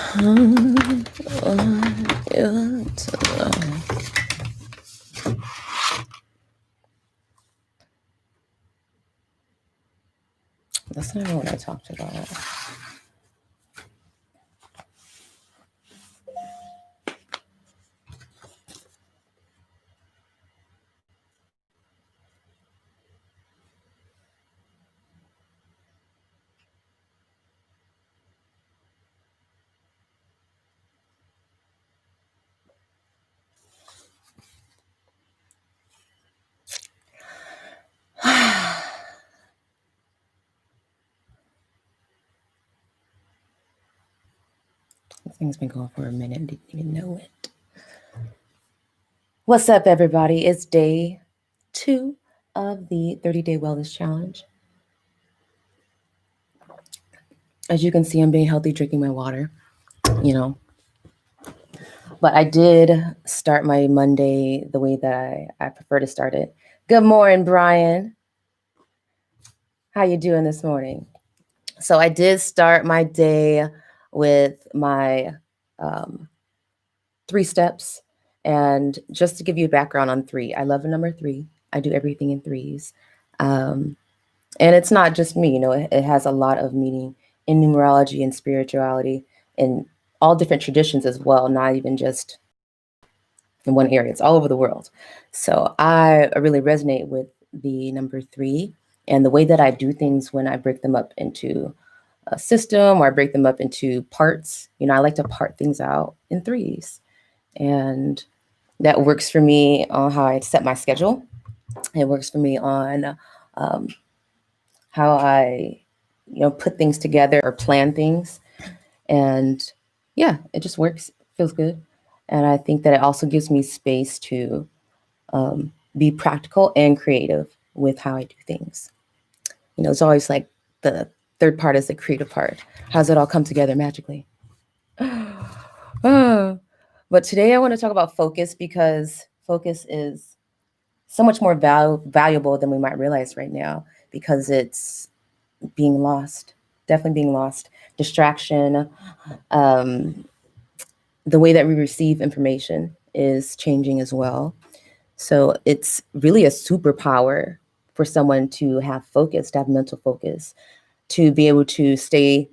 That's not what I talked about. This thing's been going for a minute. Didn't even know it. What's up, everybody? It's day 2 of the 30-day wellness challenge. As you can see, I'm being healthy, drinking my water, But I did start my Monday the way that I prefer to start it. Good morning, Brian. How you doing this morning? So I did start my day with my 3 steps. And just to give you a background on 3, I love the number 3. I do everything in 3s. And it's not just me, it has a lot of meaning in numerology and spirituality and all different traditions as well, not even just in one area. It's all over the world. So I really resonate with the number 3 and the way that I do things when I break them up into a system or I break them up into parts. I like to part things out in 3s. And that works for me on how I set my schedule. It works for me on how I, put things together or plan things. And yeah, it just works, feels good. And I think that it also gives me space to be practical and creative with how I do things. It's always like the third part is the creative part. How does it all come together magically? But today I want to talk about focus because focus is so much more valuable than we might realize right now because it's being lost, definitely being lost. Distraction, the way that we receive information is changing as well. So it's really a superpower for someone to have focus, to have mental focus, to be able to stay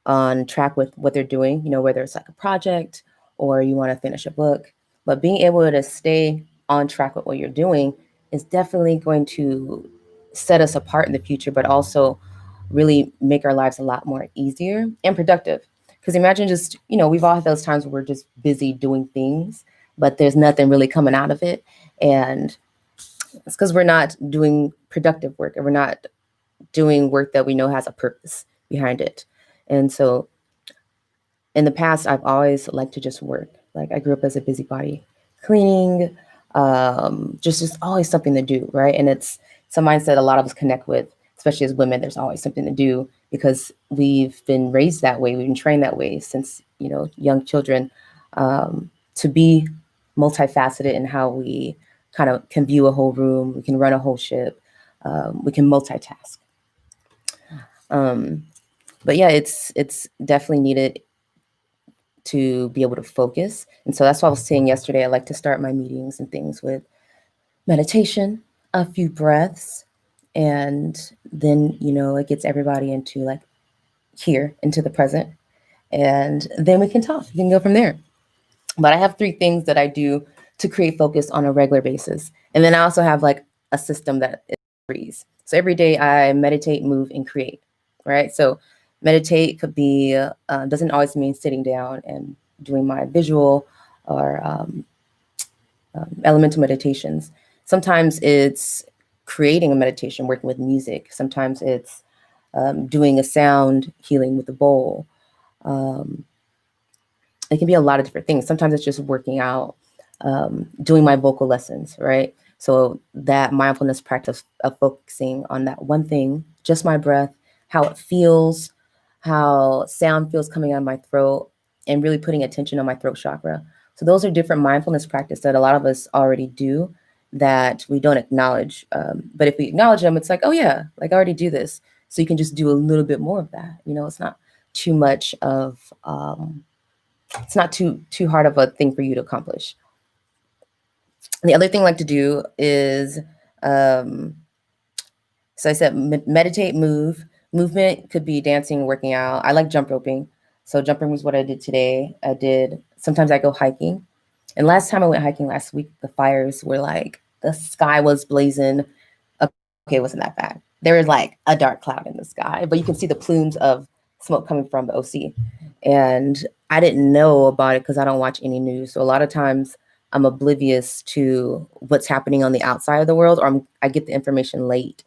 on track with what they're doing, whether it's like a project or you want to finish a book. But being able to stay on track with what you're doing is definitely going to set us apart in the future, but also really make our lives a lot more easier and productive. Because imagine just, we've all had those times where we're just busy doing things, but there's nothing really coming out of it. And it's because we're not doing productive work and we're not doing work that we know has a purpose behind it. And so in the past, I've always liked to just work. Like I grew up as a busybody, cleaning, just always something to do, right? And it's a mindset a lot of us connect with, especially as women. There's always something to do because we've been raised that way. We've been trained that way since, young children, to be multifaceted in how we kind of can view a whole room. We can run a whole ship. We can multitask. But yeah, it's definitely needed to be able to focus. And so that's why I was saying yesterday, I like to start my meetings and things with meditation, a few breaths, and then, it gets everybody into like here, into the present. And then we can talk. We can go from there. But I have 3 things that I do to create focus on a regular basis. And then I also have like a system that is freeze. So every day I meditate, move, and create, right? So meditate could be, doesn't always mean sitting down and doing my visual or elemental meditations. Sometimes it's creating a meditation, working with music. Sometimes it's doing a sound healing with a bowl. It can be a lot of different things. Sometimes it's just working out, doing my vocal lessons, right? So that mindfulness practice of focusing on that one thing, just my breath, how it feels, how sound feels coming out of my throat, and really putting attention on my throat chakra. So those are different mindfulness practices that a lot of us already do that we don't acknowledge. But if we acknowledge them, it's like, oh yeah, like I already do this. So you can just do a little bit more of that. It's not too much of It's not too hard of a thing for you to accomplish. The other thing I like to do is, so I said meditate, move. Movement could be dancing, working out. I like jump roping. So jumping was what I did today. Sometimes I go hiking. And last time I went hiking last week, the fires were like, the sky was blazing. Okay, it wasn't that bad. There was like a dark cloud in the sky, but you can see the plumes of smoke coming from the OC. And I didn't know about it because I don't watch any news. So a lot of times I'm oblivious to what's happening on the outside of the world, or I get the information late.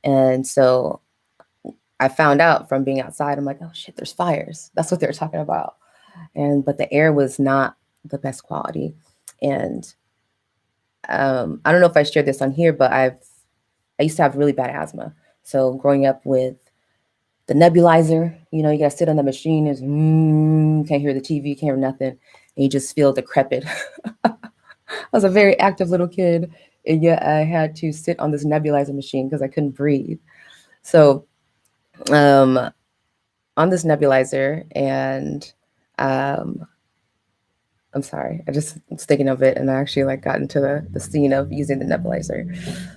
And so I found out from being outside, I'm like, oh shit, there's fires. That's what they're talking about. But the air was not the best quality. And I don't know if I shared this on here, but I used to have really bad asthma. So growing up with the nebulizer, you gotta sit on the machine, can't hear the TV, can't hear nothing. And you just feel decrepit. I was a very active little kid, and yet I had to sit on this nebulizer machine because I couldn't breathe. So on this nebulizer, and I'm sorry, I just was thinking of it, and I actually got into the scene of using the nebulizer.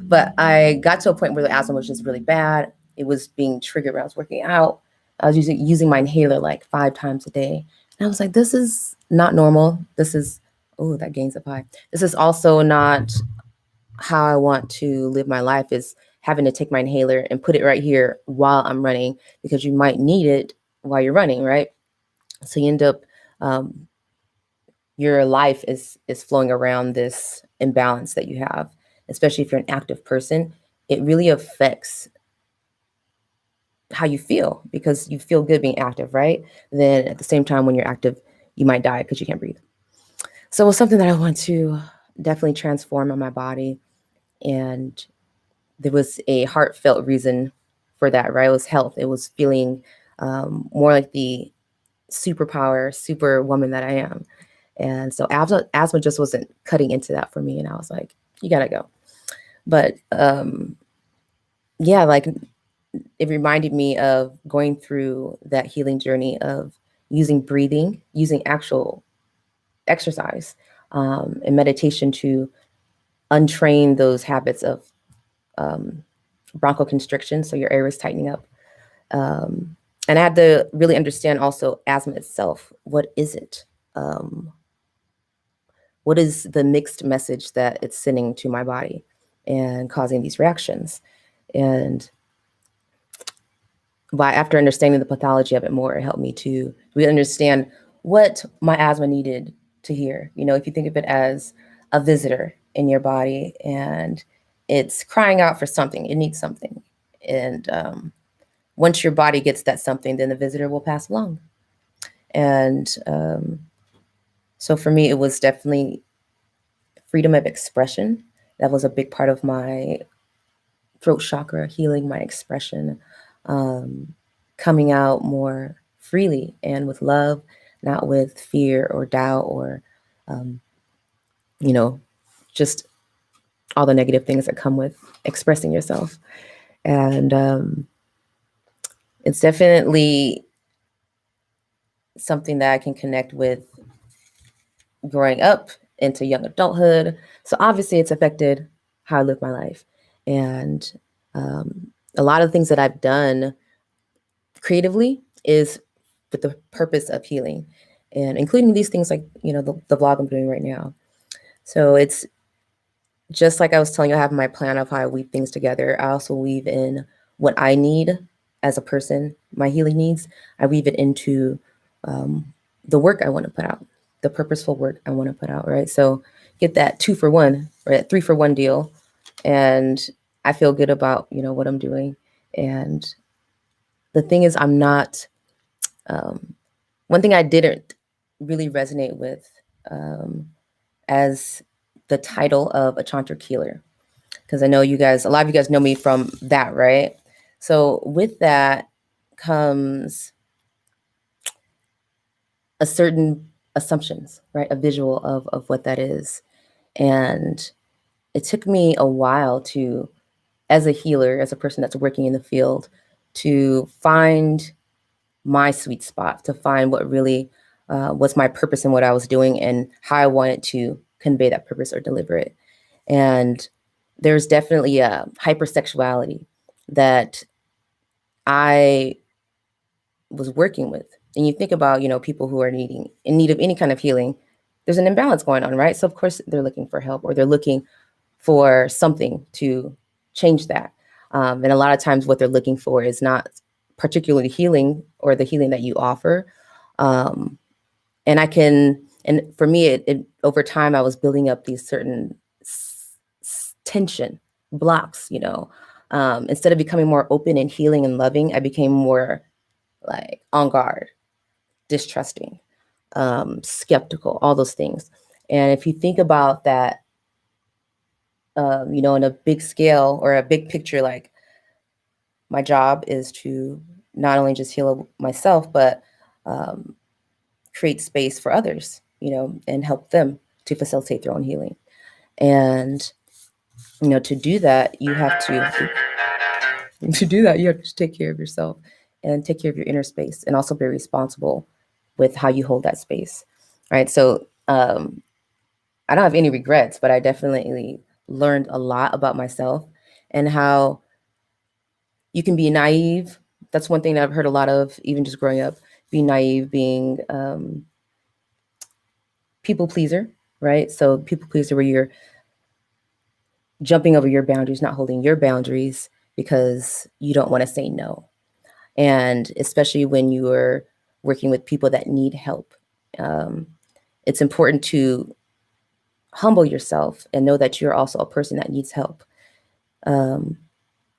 But I got to a point where the asthma was just really bad. It was being triggered when I was working out. I was using my inhaler 5 times a day. And I was like, this is not normal. Oh, that gains up high. This is also not how I want to live my life, is having to take my inhaler and put it right here while I'm running, because you might need it while you're running, right? So you end up, your life is flowing around this imbalance that you have, especially if you're an active person. It really affects how you feel, because you feel good being active, right? Then at the same time, when you're active, you might die because you can't breathe. So it's something that I want to definitely transform in my body. And there was a heartfelt reason for that, right? It was health. It was feeling more like the super woman that I am. And so asthma just wasn't cutting into that for me. And I was like, you gotta go. But yeah, it reminded me of going through that healing journey of using breathing, using actual exercise and meditation to untrain those habits of bronchoconstriction. So your air is tightening up. And I had to really understand also asthma itself. What is it? What is the mixed message that it's sending to my body and causing these reactions? And after understanding the pathology of it more, it helped me to really understand what my asthma needed to hear. If you think of it as a visitor in your body and it's crying out for something, it needs something. And once your body gets that something, then the visitor will pass along. And so for me, it was definitely freedom of expression. That was a big part of my throat chakra, healing my expression, coming out more freely and with love, not with fear or doubt or, just all the negative things that come with expressing yourself. And it's definitely something that I can connect with growing up into young adulthood. So obviously it's affected how I live my life. And a lot of things that I've done creatively is with the purpose of healing, and including these things like, the vlog I'm doing right now. So it's just like I was telling you, I have my plan of how I weave things together. I also weave in what I need as a person, my healing needs. I weave it into the work I want to put out, the purposeful work I want to put out, right? So get that 2 for 1, right? 3 for 1 deal. And I feel good about, what I'm doing. And the thing is, I'm not, one thing I didn't really resonate with as the title of a Chantra Healer, because I know a lot of you guys know me from that, right? So with that comes a certain assumptions, right? A visual of what that is. And it took me a while to, as a healer, as a person that's working in the field, to find my sweet spot, to find what really what's my purpose in what I was doing and how I wanted to convey that purpose or deliver it. And there's definitely a hypersexuality that I was working with. And you think about, people who are in need of any kind of healing, there's an imbalance going on, right? So of course they're looking for help, or they're looking for something to change that. And a lot of times what they're looking for is not particularly healing or the healing that you offer. Um, and for me, it over time, I was building up these certain tension blocks, instead of becoming more open and healing and loving, I became more like on guard, distrusting, skeptical, all those things. And if you think about that, in a big scale or a big picture, like my job is to not only just heal myself, but create space for others, and help them to facilitate their own healing. And, to do that, you have to take care of yourself and take care of your inner space, and also be responsible with how you hold that space. Right. So I don't have any regrets, but I definitely learned a lot about myself and how you can be naive. That's one thing that I've heard a lot of, even just growing up, being naive, being people pleaser, right? So people pleaser where you're jumping over your boundaries, not holding your boundaries because you don't want to say no. And especially when you are working with people that need help, it's important to humble yourself and know that you're also a person that needs help. And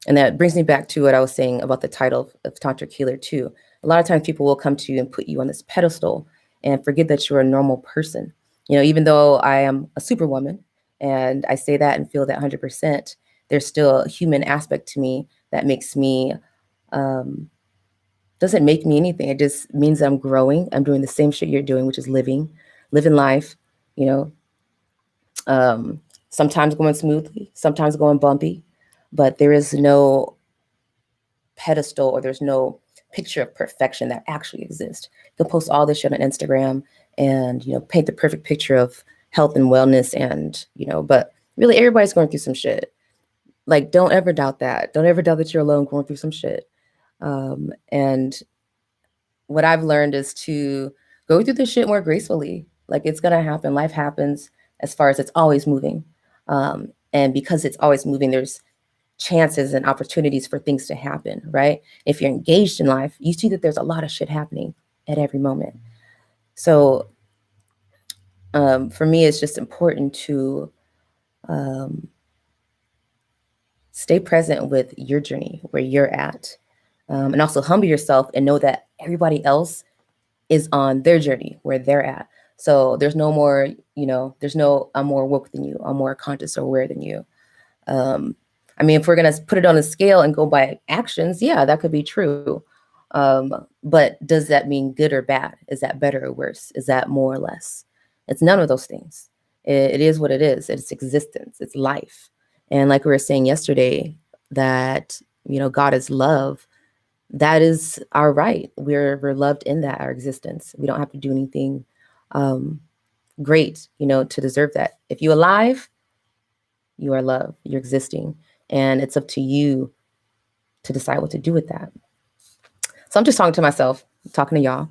that brings me back to what I was saying about the title of Tantric Healer too. A lot of times people will come to you and put you on this pedestal and forget that you're a normal person. Even though I am a superwoman and I say that and feel that 100%, there's still a human aspect to me that makes me, doesn't make me anything. It just means I'm growing. I'm doing the same shit you're doing, which is living life, sometimes going smoothly, sometimes going bumpy, but there is no pedestal or there's no picture of perfection that actually exists. You can post all this shit on Instagram and, paint the perfect picture of health and wellness and, but really everybody's going through some shit. Like, don't ever doubt that. Don't ever doubt that you're alone going through some shit. And what I've learned is to go through this shit more gracefully. Like, it's going to happen. Life happens as far as it's always moving. And because it's always moving, there's chances and opportunities for things to happen, right? If you're engaged in life, you see that there's a lot of shit happening at every moment. So for me, it's just important to stay present with your journey, where you're at, and also humble yourself and know that everybody else is on their journey where they're at. So there's no more, there's no, I'm more woke than you, I'm more conscious or aware than you. I mean, if we're going to put it on a scale and go by actions, yeah, that could be true. But does that mean good or bad? Is that better or worse? Is that more or less? It's none of those things. It is what it is. It's existence. It's life. And like we were saying yesterday, that, God is love. That is our right. We're loved in that, our existence. We don't have to do anything great, to deserve that. If you're alive, you are loved. You're existing. And it's up to you to decide what to do with that. So I'm just talking to myself, talking to y'all.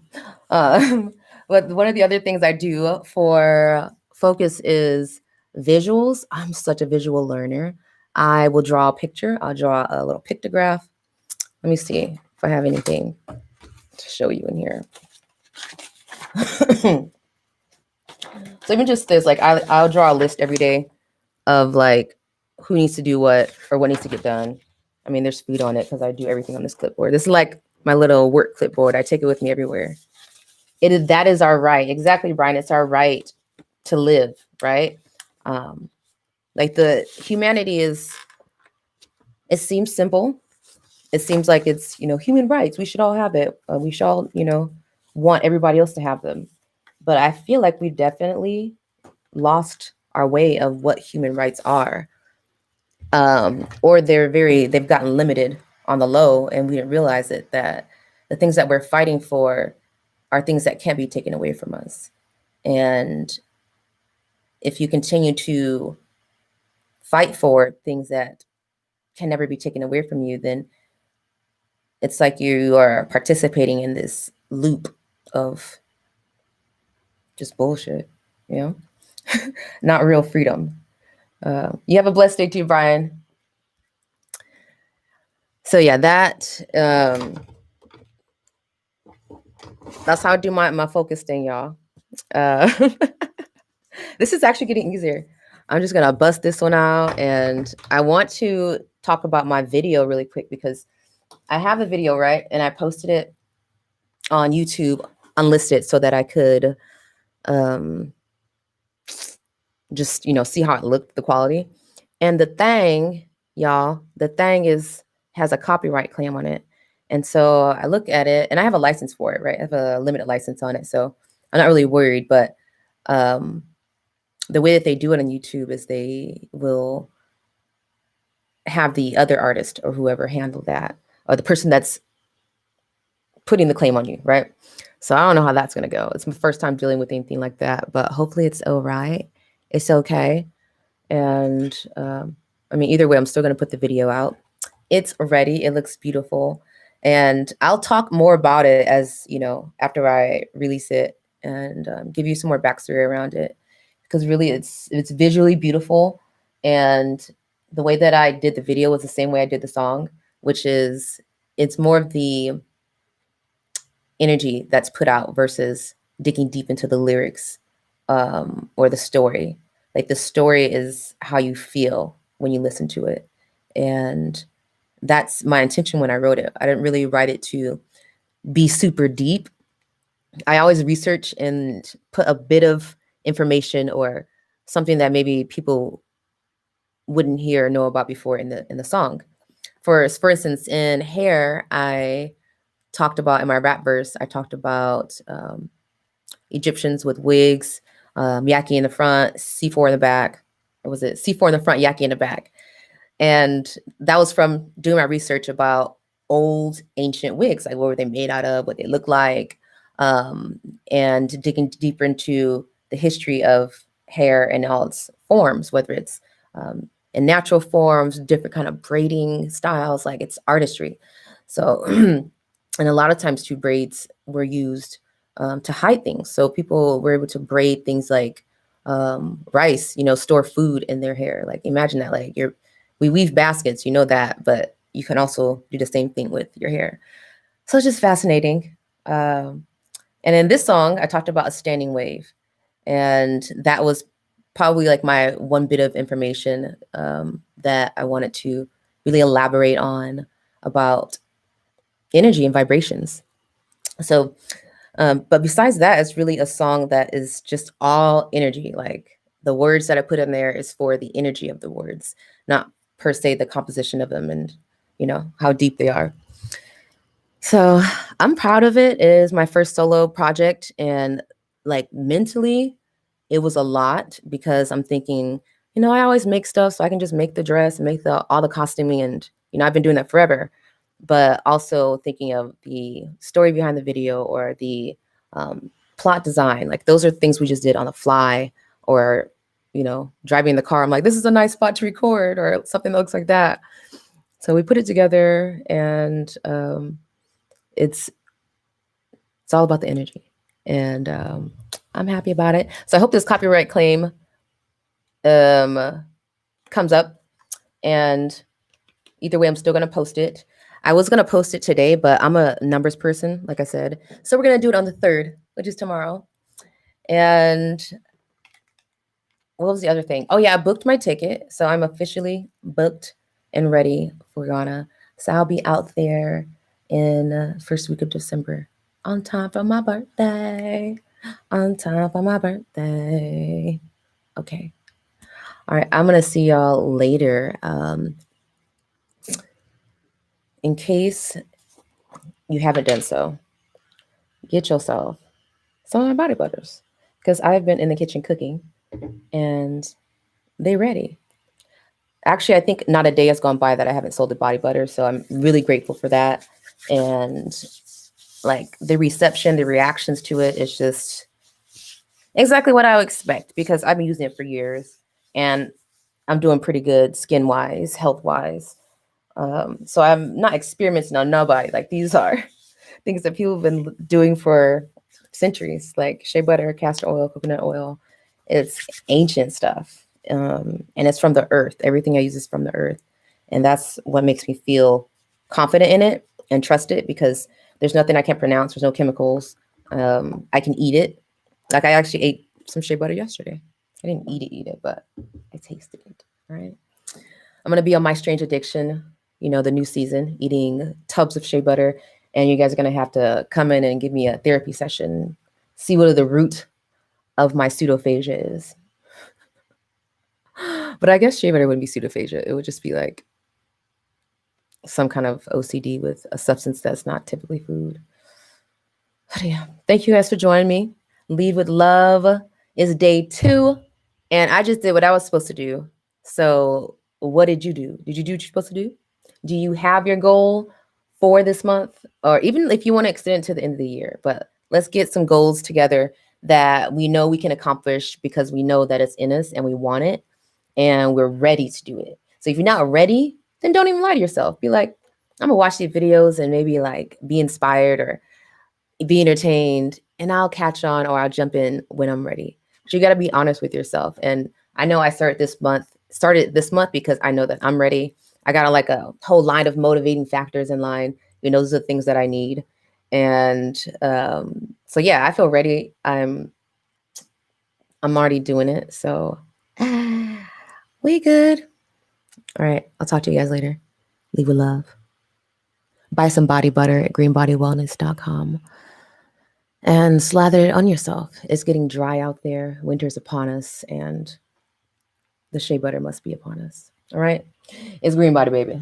But one of the other things I do for focus is visuals. I'm such a visual learner. I will draw a picture. I'll draw a little pictograph. Let me see if I have anything to show you in here. So even just this, like I'll draw a list every day of like who needs to do what or what needs to get done. I mean, there's food on it because I do everything on this clipboard. This is like my little work clipboard. I take it with me everywhere. That is our right. Exactly, Brian. It's our right to live, right? Like the humanity is, it seems simple. It seems like it's, human rights. We should all have it. We should all, want everybody else to have them. But I feel like we've definitely lost our way of what human rights are. Or they've gotten limited on the low and we didn't realize it, that the things that we're fighting for are things that can't be taken away from us. And if you continue to fight for things that can never be taken away from you, then it's like you are participating in this loop of just bullshit, you know? Not real freedom. You have a blessed day too, Brian. So yeah, that's how I do my focus thing, y'all. This is actually getting easier. I'm just gonna bust this one out, and I want to talk about my video really quick because I have a video, right? And I posted it on YouTube unlisted so that I could just, see how it looked, the quality. And the thing, y'all, has a copyright claim on it. And so I look at it, and I have a license for it, right? I have a limited license on it. So I'm not really worried, but the way that they do it on YouTube is they will have the other artist or whoever handle that, or the person that's putting the claim on you, right? So I don't know how that's going to go. It's my first time dealing with anything like that, but hopefully it's all right. It's okay. And either way, I'm still going to put the video out. It's ready. It looks beautiful. And I'll talk more about it as, after I release it, and give you some more backstory around it, because really it's visually beautiful. And the way that I did the video was the same way I did the song, which is it's more of the energy that's put out versus digging deep into the lyrics or the story. Like the story is how you feel when you listen to it. And that's my intention when I wrote it. I didn't really write it to be super deep. I always research and put a bit of information or something that maybe people wouldn't hear or know about before in the song. For instance, in Hair, I talked about, in my rap verse, I talked about Egyptians with wigs, Yaki in the front, C4 in the back. Or was it C4 in the front, Yaki in the back? And that was from doing my research about old ancient wigs, like what were they made out of, what they look like, and digging deeper into the history of hair and all its forms, whether it's in natural forms, different kind of braiding styles, like it's artistry. So, and a lot of times too, braids were used to hide things. So people were able to braid things like rice, store food in their hair. Like imagine that, like we weave baskets, that, but you can also do the same thing with your hair. So it's just fascinating. And in this song, I talked about a standing wave. And that was probably like my one bit of information that I wanted to really elaborate on about energy and vibrations. So, but besides that, it's really a song that is just all energy. Like the words that I put in there is for the energy of the words, not per se the composition of them and how deep they are. So I'm proud of it. It is my first solo project, and like mentally it was a lot because I'm thinking, I always make stuff so I can just make the dress and make all the costuming, and I've been doing that forever. But also thinking of the story behind the video or the plot design, like those are things we just did on the fly, or driving in the car. I'm like, this is a nice spot to record, or something that looks like that. So we put it together, and it's all about the energy, and I'm happy about it. So I hope this copyright claim comes up, and either way, I'm still going to post it. I was going to post it today, but I'm a numbers person, like I said. So we're going to do it on the 3rd, which is tomorrow. And what was the other thing? Oh, yeah, I booked my ticket. So I'm officially booked and ready for Ghana. So I'll be out there in first week of December, on time for my birthday. On time for my birthday. Okay. All right. I'm going to see y'all later. In case you haven't done so, get yourself some of my body butters, because I've been in the kitchen cooking and they're ready. Actually, I think not a day has gone by that I haven't sold the body butter. So I'm really grateful for that. And like the reception, the reactions to it is just exactly what I would expect because I've been using it for years and I'm doing pretty good skin wise, health wise. So I'm not experimenting on nobody. Like these are things that people have been doing for centuries, like shea butter, castor oil, coconut oil. It's ancient stuff. And it's from the earth. Everything I use is from the earth. And that's what makes me feel confident in it and trust it because there's nothing I can't pronounce. There's no chemicals. I can eat it. Like I actually ate some shea butter yesterday. I didn't eat it, but I tasted it. All right. I'm going to be on My Strange Addiction, the new season, eating tubs of shea butter. And you guys are going to have to come in and give me a therapy session, see what the root of my pseudophagia is. But I guess shea butter wouldn't be pseudophagia. It would just be like some kind of OCD with a substance that's not typically food. But yeah, thank you guys for joining me. Lead with Love is day 2. And I just did what I was supposed to do. So what did you do? Did you do what you're supposed to do? Do you have your goal for this month? Or even if you want to extend it to the end of the year, but let's get some goals together that we know we can accomplish because we know that it's in us and we want it and we're ready to do it. So if you're not ready, then don't even lie to yourself. Be like, I'm gonna watch these videos and maybe like be inspired or be entertained and I'll catch on or I'll jump in when I'm ready. So you got to be honest with yourself. And I know I started this month because I know that I'm ready. I got like a whole line of motivating factors in line. Those are the things that I need. And so yeah, I feel ready. I'm already doing it. So we good. All right. I'll talk to you guys later. Leave with love. Buy some body butter at greenbodywellness.com. And slather it on yourself. It's getting dry out there. Winter's upon us, and the shea butter must be upon us. All right? It's Green Body, baby.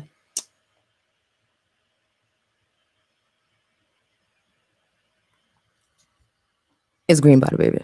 It's Green Body, baby.